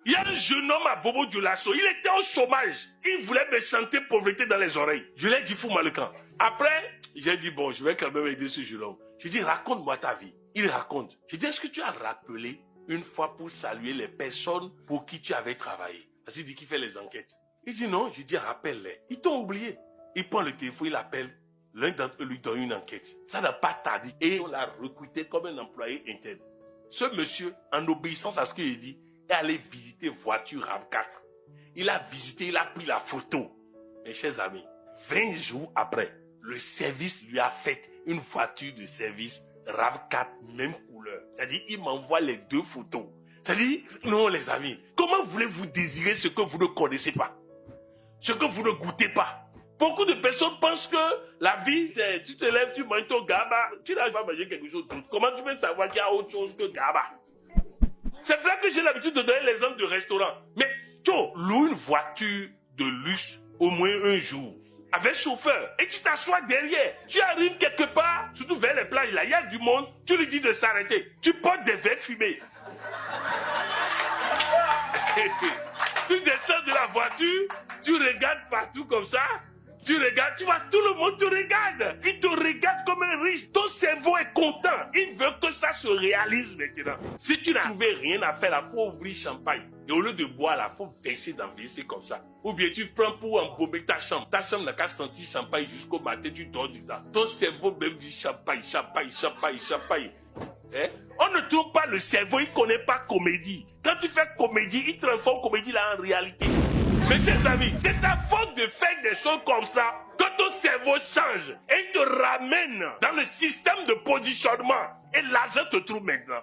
Il y a un jeune homme à Bobo Dioulasso, il était au chômage. Il voulait me chanter pauvreté dans les oreilles. Je lui ai dit, fous-moi le camp. Après, j'ai dit, bon, je vais quand même aider ce jeune homme. Je dis, raconte-moi ta vie. Il raconte. Je dis, est-ce que tu as rappelé une fois pour saluer les personnes pour qui tu avais travaillé? Parce qu'il dit qu'il fait les enquêtes. Il dit non, je dis, rappelle-les. Ils t'ont oublié. Il prend le téléphone, il appelle. L'un d'entre eux lui donne une enquête. Ça n'a pas tardé. Et on l'a recruté comme un employé interne. Ce monsieur, en obéissance à ce qu'il dit, est allé visiter voiture RAV4. Il a visité, il a pris la photo. Mes chers amis, 20 jours après, le service lui a fait une voiture de service RAV4, même couleur. C'est-à-dire, il m'envoie les deux photos. C'est-à-dire, non les amis, comment voulez-vous désirer ce que vous ne connaissez pas? Ce que vous ne goûtez pas? Beaucoup de personnes pensent que la vie, c'est tu te lèves, tu manges ton gaba, tu n'arrives pas à manger quelque chose d'autre. Comment tu peux savoir qu'il y a autre chose que gaba? C'est vrai que j'ai l'habitude de donner l'exemple de restaurant. Mais tu loues une voiture de luxe au moins un jour, avec chauffeur, et tu t'assois derrière. Tu arrives quelque part, surtout vers les plages, là, il y a du monde, tu lui dis de s'arrêter. Tu portes des verres fumés. Tu descends de la voiture, tu regardes partout comme ça, tu regardes, tu vois, tout le monde te regarde. Il te regarde comme un riche. Ton cerveau est content. Il veut que ça se réalise maintenant. Si tu n'as trouvé rien à faire, il faut ouvrir champagne. Et au lieu de boire, il faut verser dans verser comme ça. Ou bien tu prends pour embaumer ta chambre. Ta chambre n'a qu'à sentir champagne jusqu'au matin, tu dors dedans. Ton cerveau même dit champagne, champagne, champagne, champagne. Hein? On ne trouve pas le cerveau, il ne connaît pas comédie. Quand tu fais comédie, il transforme comédie là en réalité. Mes chers amis, c'est ta faute de faire des choses comme ça que ton cerveau change et te ramène dans le système de positionnement. Et l'argent te trouve maintenant.